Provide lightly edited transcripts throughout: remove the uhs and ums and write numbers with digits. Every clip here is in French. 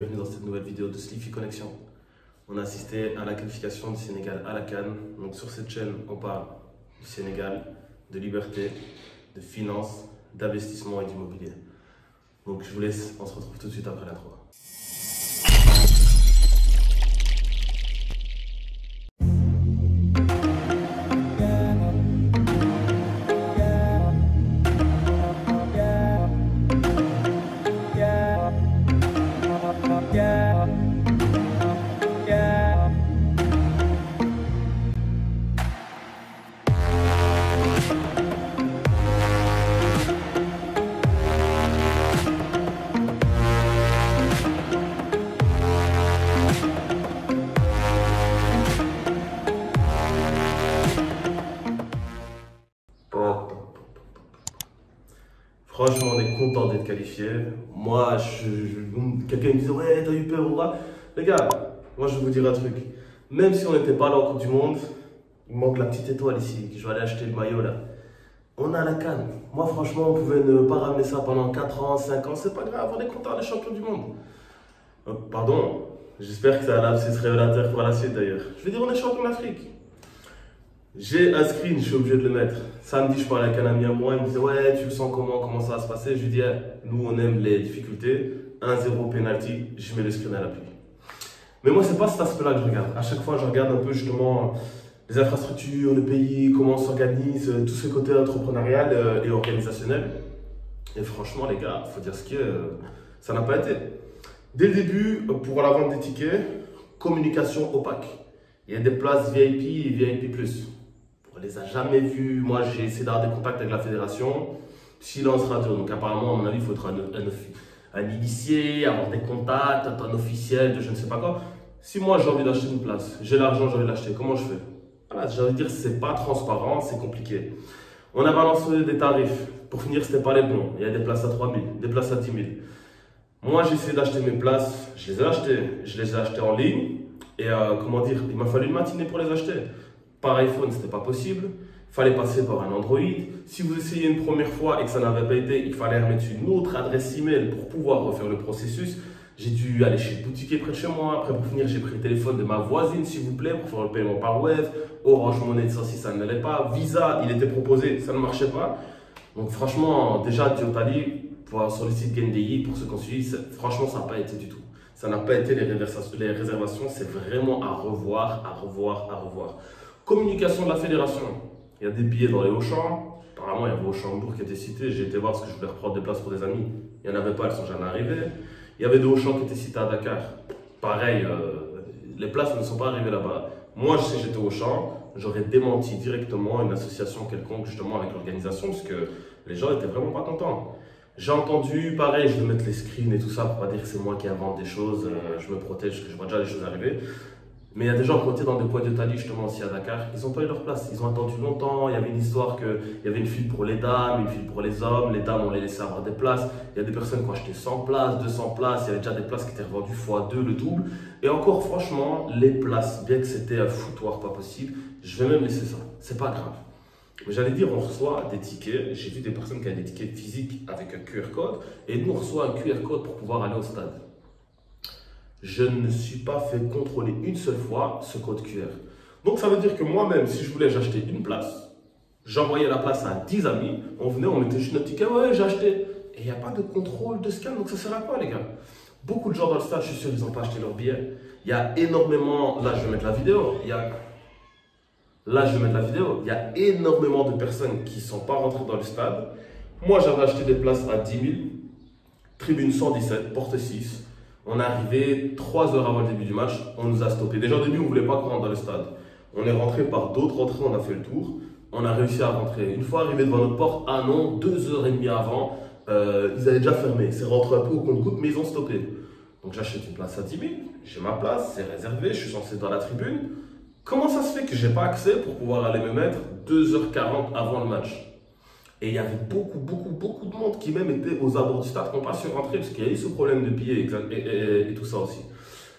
Bienvenue dans cette nouvelle vidéo de Sliffy Connection. On a assisté à la qualification du Sénégal à la CAN. Donc sur cette chaîne, on parle du Sénégal, de liberté, de finance, d'investissement et d'immobilier. Donc je vous laisse, on se retrouve tout de suite après l'intro. Franchement, on est content d'être qualifié. Moi, quelqu'un me disait, ouais, t'as eu peur ou quoi? Les gars, moi je vais vous dire un truc. Même si on n'était pas là en Coupe du Monde, il manque la petite étoile ici, que je vais aller acheter le maillot là. On a la CAN. Moi, franchement, on pouvait ne pas ramener ça pendant 4 ans, 5 ans, c'est pas grave, on est content, on est champion du monde. Pardon, j'espère que ça va lapsus révélateur pour la suite d'ailleurs. Je veux dire, on est champion d'Afrique. J'ai un screen, je suis obligé de le mettre. Samedi, je parlais avec un ami à moi, il me disait, ouais, tu le sens comment ça va se passer? Je lui dis, nous, on aime les difficultés. 1-0 penalty, je mets le screen à l'appui. Mais moi, c'est pas cet aspect-là que je regarde. À chaque fois, je regarde un peu justement les infrastructures, le pays, comment on s'organise, tout ce côté entrepreneurial et organisationnel. Et franchement, les gars, il faut dire ce qu'il y a, ça n'a pas été. Dès le début, pour la vente des tickets, communication opaque. Il y a des places VIP et VIP+. On les a jamais vus. Moi, j'ai essayé d'avoir des contacts avec la fédération. Silence radio. Donc, apparemment, à mon avis, il faudra un initié, avoir des contacts, un officiel de je ne sais pas quoi. Si moi, j'ai envie d'acheter une place, j'ai l'argent, j'ai envie de l'acheter, comment je fais? Voilà, j'ai envie de dire, c'est pas transparent, c'est compliqué. On a balancé des tarifs. Pour finir, c'était pas les bons. Il y a des places à 3 000, des places à 10 000. Moi, j'ai essayé d'acheter mes places. Je les ai achetées. Je les ai achetées en ligne. Et comment dire, il m'a fallu une matinée pour les acheter. Par iPhone, ce n'était pas possible. Il fallait passer par un Android. Si vous essayez une première fois et que ça n'avait pas été, il fallait remettre une autre adresse email pour pouvoir refaire le processus. J'ai dû aller chez le boutiquier près de chez moi. Après, pour finir, j'ai pris le téléphone de ma voisine, s'il vous plaît, pour faire le paiement par web. Orange Money, ça, si ça n'allait pas. Visa, il était proposé, ça ne marchait pas. Donc, franchement, déjà, Diotali, sur le site Gendeyi, pour ceux qui ont suivi, franchement, ça n'a pas été du tout. Ça n'a pas été les réservations, c'est vraiment à revoir. Communication de la fédération. Il y a des billets dans les Auchan. Apparemment, il y avait Auchan-Bourg qui était cité. J'ai été voir parce que je voulais reprendre des places pour des amis. Il n'y en avait pas, elles sont jamais arrivées. Il y avait des Auchan qui étaient cités à Dakar. Pareil, les places ne sont pas arrivées là-bas. Moi, je sais que j'étais au Auchan. J'aurais démenti directement une association quelconque, justement, avec l'organisation, parce que les gens n'étaient vraiment pas contents. J'ai entendu, pareil, je vais mettre les screens et tout ça pour pas dire que c'est moi qui invente des choses, je me protège, parce que je vois déjà les choses arriver. Mais il y a des gens qui ont été dans des poids de Tali, justement, aussi à Dakar, ils n'ont pas eu leur place, ils ont attendu longtemps. Il y avait une histoire qu'il y avait une file pour les dames, une file pour les hommes. Les dames, on les laissait avoir des places. Il y a des personnes qui ont acheté 100 places, 200 places, il y avait déjà des places qui étaient revendues x2, le double. Et encore, franchement, les places, bien que c'était un foutoir pas possible, je vais même laisser ça, c'est pas grave. Mais j'allais dire, on reçoit des tickets. J'ai vu des personnes qui avaient des tickets physiques avec un QR code. Et nous, on reçoit un QR code pour pouvoir aller au stade. Je ne me suis pas fait contrôler une seule fois ce code QR. Donc, ça veut dire que moi-même, si je voulais j'achetais une place, j'envoyais la place à 10 amis. On venait, on mettait juste notre ticket. Ouais, j'ai acheté. Et il n'y a pas de contrôle de scan. Donc, ça sert à quoi, les gars? Beaucoup de gens dans le stade, je suis sûr, ils n'ont pas acheté leur billet. Il y a énormément. Là, je vais mettre la vidéo. Là, je vais mettre la vidéo. Il y a énormément de personnes qui ne sont pas rentrées dans le stade. Moi, j'avais acheté des places à 10 000. Tribune 117, porte 6. On est arrivé 3 heures avant le début du match. On nous a stoppés. Déjà, au début, on ne voulait pas qu'on rentre dans le stade. On est rentré par d'autres entrées. On a fait le tour. On a réussi à rentrer. Une fois arrivé devant notre porte, ah non, 2h30 avant, ils avaient déjà fermé. C'est rentré un peu au compte-gouttes, mais ils ont stoppé. Donc, j'achète une place à 10 000. J'ai ma place, c'est réservé. Je suis censé être dans la tribune. Comment ça se fait que je n'ai pas accès pour pouvoir aller me mettre 2h40 avant le match? Et il y avait beaucoup de monde qui même était aux abords du stade, qui n'ont pas su rentrer parce qu'il y a eu ce problème de billets et tout ça aussi.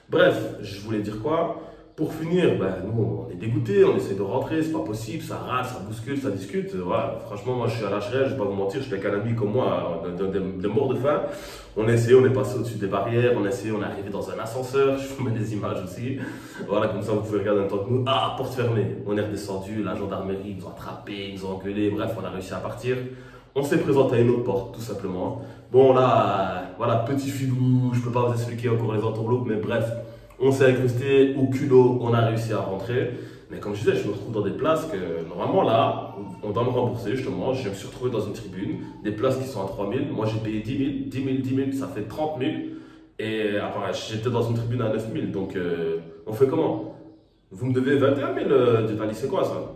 Bref, je voulais dire quoi? Pour finir, ben, nous, on est dégoûtés, on essaie de rentrer, c'est pas possible, ça râle, ça bouscule, ça discute. Voilà. Franchement, moi, je suis à l'HRL, je vais pas vous mentir, je suis avec un ami comme moi, de mort de faim. On a essayé, on est passé au-dessus des barrières, on a essayé, on est arrivé dans un ascenseur, je vous mets des images aussi. Voilà, comme ça, vous pouvez regarder en même temps que nous. Ah, porte fermée. On est redescendu, la gendarmerie, ils nous ont attrapés, ils nous ont engueulés, bref, on a réussi à partir. On s'est présenté à une autre porte, tout simplement. Bon, là, voilà, petit filou, je peux pas vous expliquer encore les entourloupes, mais bref. On s'est incrusté au culot, on a réussi à rentrer. Mais comme je disais, je me retrouve dans des places que normalement là, on doit me rembourser justement. Je me suis retrouvé dans une tribune, des places qui sont à 3 000. Moi j'ai payé 10 000, 10 000, 10 000, ça fait 30 000. Et après, j'étais dans une tribune à 9 000. Donc on fait comment? Vous me devez 21 000 d'Italie, c'est quoi ça?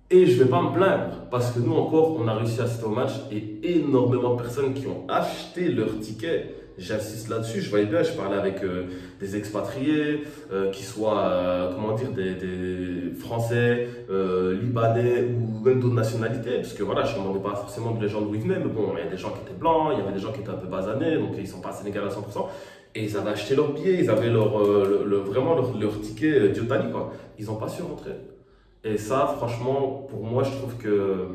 Et je ne vais pas me plaindre parce que nous encore, on a réussi à assister au match et énormément de personnes qui ont acheté leur ticket. J'insiste là-dessus, je voyais bien, je parlais avec des expatriés, qui soient, comment dire, des Français, Libanais ou même d'autres nationalités, parce que voilà, je ne demandais pas forcément de les gens d'où ils venaient, mais bon, il y a des gens qui étaient blancs, il y avait des gens qui étaient un peu basanés, donc ils ne sont pas sénégalais à 100%, et ils avaient acheté leur billet, ils avaient vraiment leur ticket d'Yotani, quoi. Ils n'ont pas su rentrer. Et ça, franchement, pour moi, je trouve que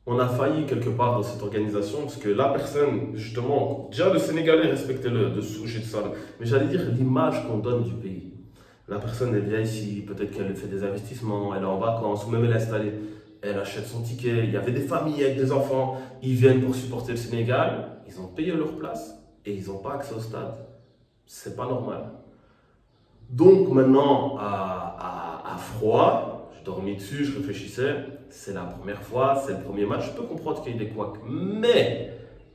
on a failli quelque part dans cette organisation parce que la personne, justement, déjà le Sénégalais, respectez-le, de souche et de ça, mais j'allais dire l'image qu'on donne du pays. La personne, elle vient ici, peut-être qu'elle fait des investissements, elle est en vacances ou même elle est installée, elle achète son ticket. Il y avait des familles avec des enfants, ils viennent pour supporter le Sénégal, ils ont payé leur place et ils n'ont pas accès au stade. C'est pas normal. Donc maintenant, à froid, je dormis dessus, je réfléchissais, c'est la première fois, c'est le premier match, je peux comprendre qu'il y ait des couacs, mais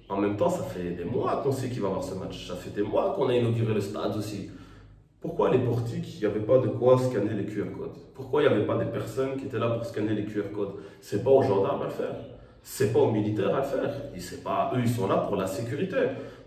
en même temps, ça fait des mois qu'on sait qu'il va y avoir ce match, ça fait des mois qu'on a inauguré le stade aussi. Pourquoi les portiques, il n'y avait pas de quoi scanner les QR codes? Pourquoi il n'y avait pas des personnes qui étaient là pour scanner les QR codes? C'est pas aux gendarmes à le faire, c'est pas aux militaires à le faire, eux ils sont là pour la sécurité.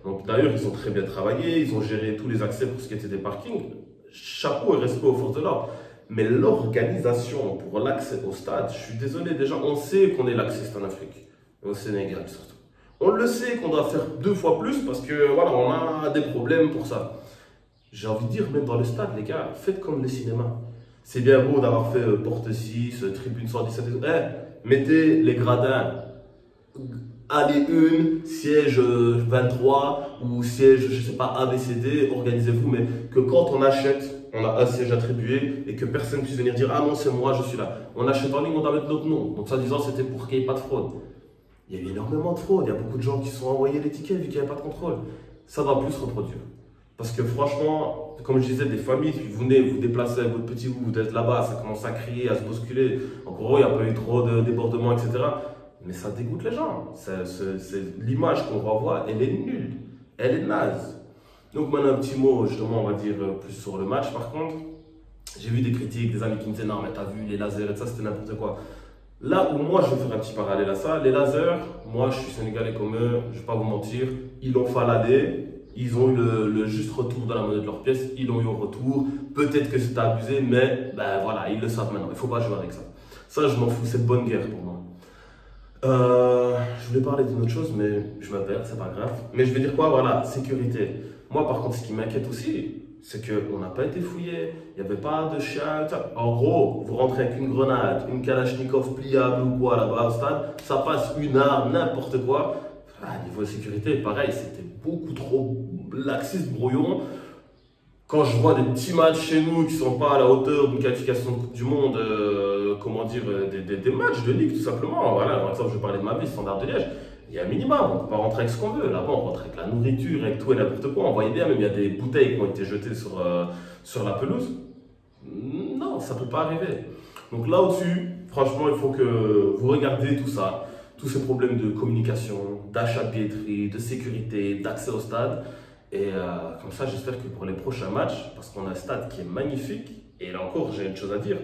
Donc d'ailleurs, ils ont très bien travaillé, ils ont géré tous les accès pour ce qui était des parkings. Chapeau et respect aux forces de l'ordre. Mais l'organisation pour l'accès au stade, je suis désolé, déjà, on sait qu'on est laxiste en Afrique, au Sénégal surtout. On le sait qu'on doit faire 2 fois plus parce que voilà, on a des problèmes pour ça. J'ai envie de dire, même dans le stade, les gars, faites comme le cinéma. C'est bien beau d'avoir fait porte 6, tribune 117, mettez les gradins. Allez 1, siège 23 ou siège, je sais pas, ABCD, organisez-vous, mais que quand on achète, on a un siège attribué et que personne puisse venir dire « Ah non, c'est moi, je suis là ». On achète en ligne, on doit mettre notre nom. Donc, ça disant, c'était pour qu'il n'y ait pas de fraude. Il y a eu énormément de fraude. Il y a beaucoup de gens qui se sont envoyés les tickets vu qu'il n'y avait pas de contrôle. Ça doit plus se reproduire. Parce que franchement, comme je disais, des familles, vous venez, vous déplacez avec votre petit bout, vous êtes là-bas, ça commence à crier, à se bousculer. En gros, il n'y a pas eu trop de débordements, etc. Mais ça dégoûte les gens. L'image qu'on renvoie, elle est nulle. Elle est naze. Donc maintenant, un petit mot, justement, on va dire plus sur le match. Par contre, j'ai vu des critiques, des amis qui me disaient « Non, mais t'as vu, les lasers et ça, c'était n'importe quoi. » Là où moi, je vais faire un petit parallèle à ça, les lasers, moi, je suis sénégalais comme eux, je ne vais pas vous mentir, ils l'ont faladé. Ils ont eu le juste retour de la monnaie de leur pièce, ils l'ont eu au retour. Peut-être que c'était abusé, mais ben voilà, ils le savent maintenant. Il ne faut pas jouer avec ça. Ça, je m'en fous, c'est de bonne guerre pour moi. Je voulais parler d'une autre chose, mais je me perds, c'est pas grave. Mais je vais dire quoi? Voilà, sécurité. Moi, par contre, ce qui m'inquiète aussi, c'est qu'on n'a pas été fouillé, il n'y avait pas de chien. En gros, vous rentrez avec une grenade, une Kalachnikov pliable ou quoi là-bas au stade, ça passe une arme, n'importe quoi. Niveau de sécurité, pareil, c'était beaucoup trop laxiste, brouillon. Quand je vois des petits matchs chez nous qui ne sont pas à la hauteur d'une qualification de Coupe du Monde, comment dire, des matchs de ligue tout simplement. Voilà, par exemple, je vais parler de ma vie, Standard de Liège. Il y a un minimum, on ne peut pas rentrer avec ce qu'on veut. Là-bas, on rentre avec la nourriture, avec tout et n'importe quoi. On voyait bien, même il y a des bouteilles qui ont été jetées sur la pelouse. Non, ça ne peut pas arriver. Donc là au-dessus, franchement, il faut que vous regardiez tout ça. Tous ces problèmes de communication, d'achat de billetterie, de sécurité, d'accès au stade. Et comme ça, j'espère que pour les prochains matchs, parce qu'on a un stade qui est magnifique, et là encore, j'ai une chose à dire,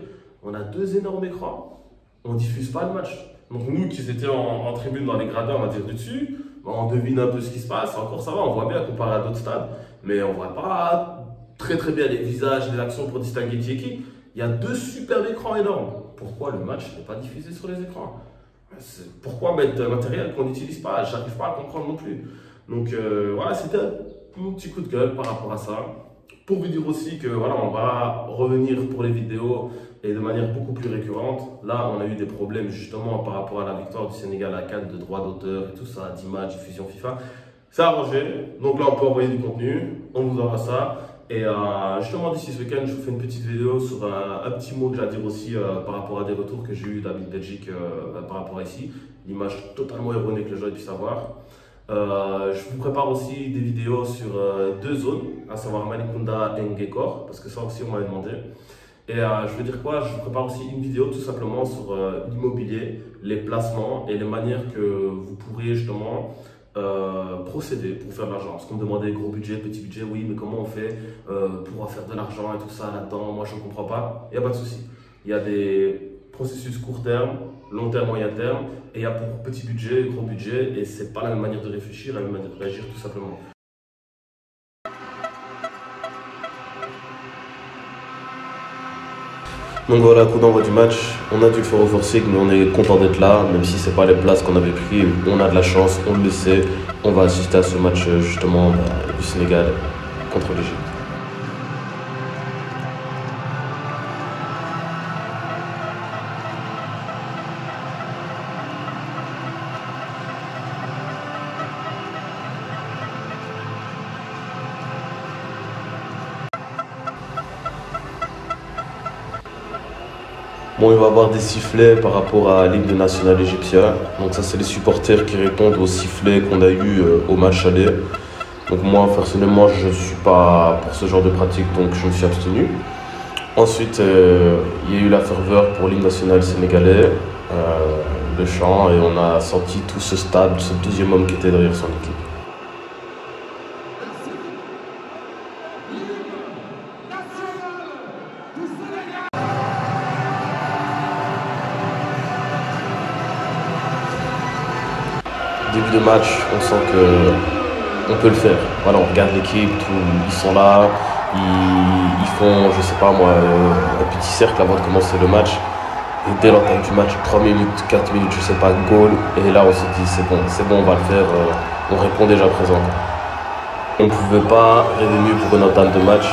on a 2 énormes écrans, on ne diffuse pas le match. Donc nous qui étions en tribune dans les gradins, on va dire du dessus, on devine un peu ce qui se passe, encore ça va, on voit bien comparé à d'autres stades, mais on ne voit pas très bien les visages, les actions pour distinguer qui est qui. Il y a 2 superbes écrans énormes. Pourquoi le match n'est pas diffusé sur les écrans? Pourquoi mettre un matériel qu'on n'utilise pas? J'arrive pas à comprendre non plus. Donc voilà, c'était mon petit coup de gueule par rapport à ça. Pour vous dire aussi que voilà, on va revenir pour les vidéos et de manière beaucoup plus récurrente. Là, on a eu des problèmes justement par rapport à la victoire du Sénégal à 4 de droits d'auteur et tout ça, d'image, diffusion FIFA. C'est arrangé, donc là on peut envoyer du contenu, on vous envoie ça. Et justement d'ici ce week-end, je vous fais une petite vidéo sur un petit mot que j'ai à dire aussi par rapport à des retours que j'ai eu d'Habit Belgique par rapport à ici. L'image totalement erronée que les gens puissent savoir. Je vous prépare aussi des vidéos sur deux zones, à savoir Malicounda et Ngekor, parce que ça aussi on m'avait demandé. Et je veux dire quoi, je vous prépare aussi une vidéo tout simplement sur l'immobilier, les placements et les manières que vous pourriez justement procéder pour faire de l'argent. Parce qu'on me demandait gros budget, petit budget, oui, mais comment on fait pour faire de l'argent et tout ça là-dedans? Moi je ne comprends pas, il n'y a pas de souci. Il y a des processus court terme, long terme, moyen terme, et il y a pour petit budget, gros budget, et c'est pas la même manière de réfléchir, la même manière de réagir tout simplement. Donc voilà, coup d'envoi du match, on a dû le faire au forcing, mais on est content d'être là, même si c'est pas les places qu'on avait pris, on a de la chance, on le sait, on va assister à ce match justement du Sénégal contre l'Égypte. Bon, il va y avoir des sifflets par rapport à l'hymne national égyptien. Donc ça, c'est les supporters qui répondent aux sifflets qu'on a eu au match aller. Donc moi, personnellement, je ne suis pas pour ce genre de pratique, donc je me suis abstenu. Ensuite, il y a eu la ferveur pour l'hymne national sénégalais, le chant, et on a senti tout ce stade, ce deuxième homme qui était derrière son équipe. Début de match, on sent qu'on peut le faire. Voilà, on regarde l'équipe, ils sont là, ils font, je sais pas moi, un petit cercle avant de commencer le match. Et dès l'entame du match, 3 minutes, 4 minutes, je sais pas, goal. Et là, on se dit, c'est bon, on va le faire. On répond déjà présent. On ne pouvait pas rêver mieux pour une entame de match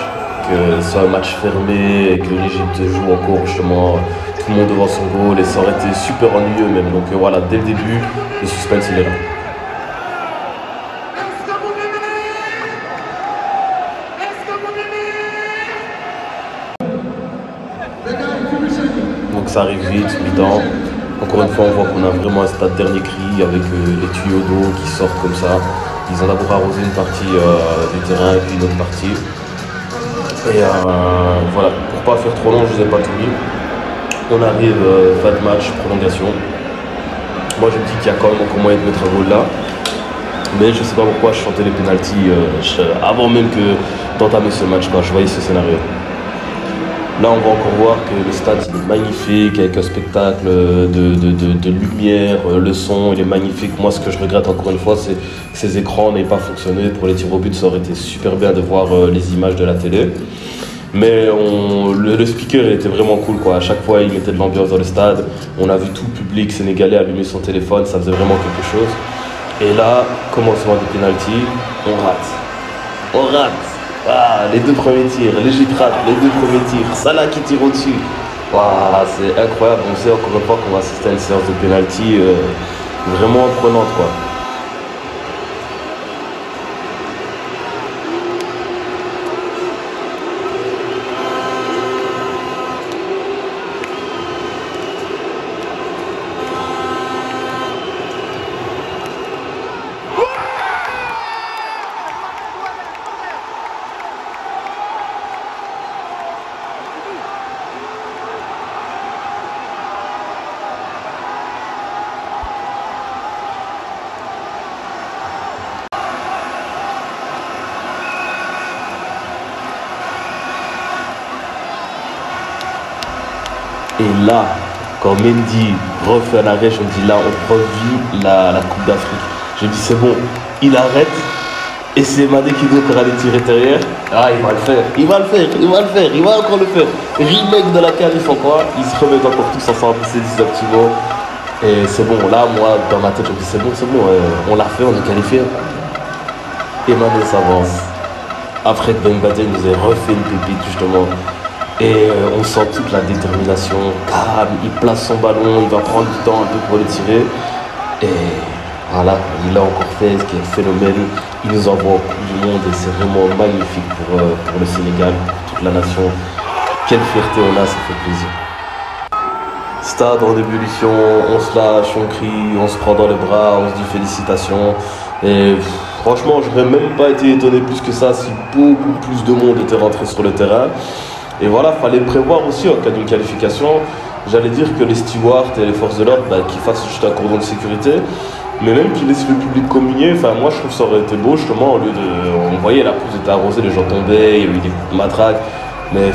que ce soit un match fermé et que l'Égypte joue encore justement tout le monde devant son goal. Et ça aurait été super ennuyeux même. Donc voilà, dès le début, le suspense il est là. Donc ça arrive vite, mi-temps. Encore une fois, on voit qu'on a vraiment un stade dernier cri avec les tuyaux d'eau qui sortent comme ça. Ils ont d'abord arrosé une partie du terrain et puis une autre partie. Et voilà, pour pas faire trop long, je vous ai pas tout mis. On arrive, fin de match, prolongation. Moi je me dis qu'il y a quand même encore moyen de mettre un goal là. Mais je sais pas pourquoi je chantais les pénaltys avant même d'entamer ce match quand je voyais ce scénario. Là, on va encore voir que le stade il est magnifique, avec un spectacle de lumière, le son, il est magnifique. Moi, ce que je regrette encore une fois, c'est que ces écrans n'aient pas fonctionné. Pour les tirs au but, ça aurait été super bien de voir les images de la télé. Mais le speaker, il était vraiment cool, quoi. À chaque fois, il mettait de l'ambiance dans le stade. On a vu tout le public sénégalais allumer son téléphone, ça faisait vraiment quelque chose. Et là, commencement des pénaltys, on rate. On rate. Ah, les deux premiers tirs, l'Égypte rate les deux premiers tirs, Salah qui tire au-dessus. Wow, c'est incroyable, on sait encore une fois qu'on va assister à une séance de pénalty vraiment prenante, quoi. Et là, quand Mendy refait un arrêt, je me dis là, on revit la Coupe d'Afrique. Je me dis c'est bon, il arrête. Et c'est Madé qui doit aller tirer derrière. Ah, il va le faire, il va le faire, il va le faire, il va encore le faire. Remake de la CAN, ils font quoi? Ils se remettent encore tous ensemble, c'est 10 petits mots. Et c'est bon, là, moi, dans ma tête, je me dis c'est bon, on l'a fait, on est qualifié. Et Madé s'avance. Fred Bembadé nous a refait une pépite justement. Et on sent toute la détermination. Bam, il place son ballon, il va prendre du temps un peu pour le tirer. Et voilà, il a encore fait ce qui est phénomène. Il nous envoie au Coupe du Monde et c'est vraiment magnifique pour le Sénégal, pour toute la nation. Quelle fierté on a, ça fait plaisir. Stade en ébullition, on se lâche, on crie, on se prend dans les bras, on se dit félicitations. Et franchement, j'aurais même pas été étonné plus que ça si beaucoup plus de monde était rentré sur le terrain. Et voilà, fallait prévoir aussi en cas d'une qualification. J'allais dire que les stewards et les forces de l'ordre, qu'ils fassent juste un cordon de sécurité, mais même qu'ils laissent le public communier. Enfin, moi je trouve que ça aurait été beau justement, au lieu de. On voyait la pelouse était arrosée, les gens tombaient, il y avait eu des matraques. Mais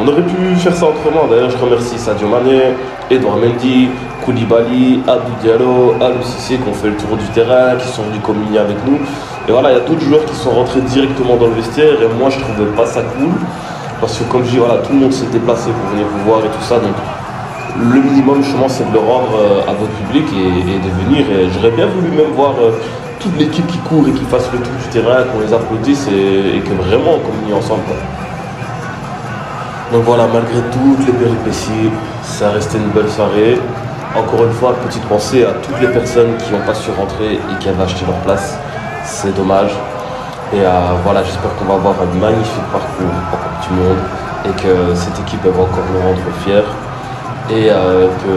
on aurait pu faire ça autrement. D'ailleurs, je remercie Sadio Mané, Edouard Mendy, Koulibaly, Abdou Diallo, Aliou Cissé qui ont fait le tour du terrain, qui sont venus communier avec nous. Et voilà, il y a d'autres joueurs qui sont rentrés directement dans le vestiaire et moi je trouvais pas ça cool. Parce que comme je dis, voilà, tout le monde s'est déplacé pour venir vous voir et tout ça. Donc le minimum justement c'est de le rendre à votre public et de venir. Et j'aurais bien voulu même voir toute l'équipe qui court et qui fasse le tour du terrain, qu'on les applaudisse et que vraiment on communie ensemble, quoi. Donc voilà, malgré toutes les péripéties, ça a resté une belle soirée. Encore une fois, petite pensée à toutes les personnes qui n'ont pas su rentrer et qui avaient acheté leur place. C'est dommage. Et voilà, j'espère qu'on va avoir un magnifique parcours en Coupe du Monde et que cette équipe va encore nous rendre fiers. Et que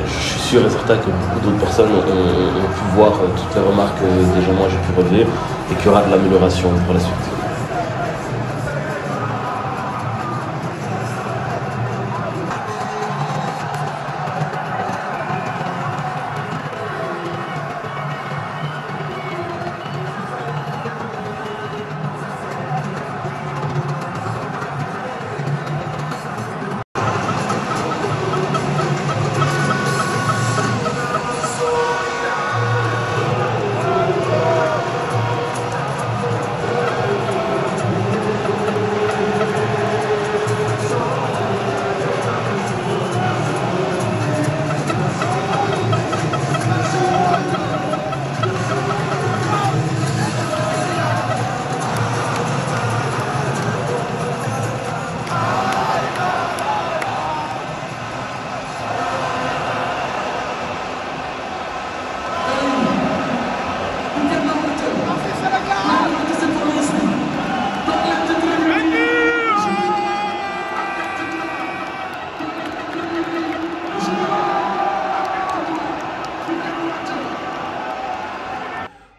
je suis sûr et certain que beaucoup d'autres personnes ont pu voir toutes les remarques que déjà moi j'ai pu relever et qu'il y aura de l'amélioration pour la suite.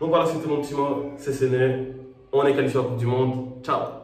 Donc voilà, c'était mon petit mot, c'est né. On est qualifié à la Coupe du Monde. Ciao!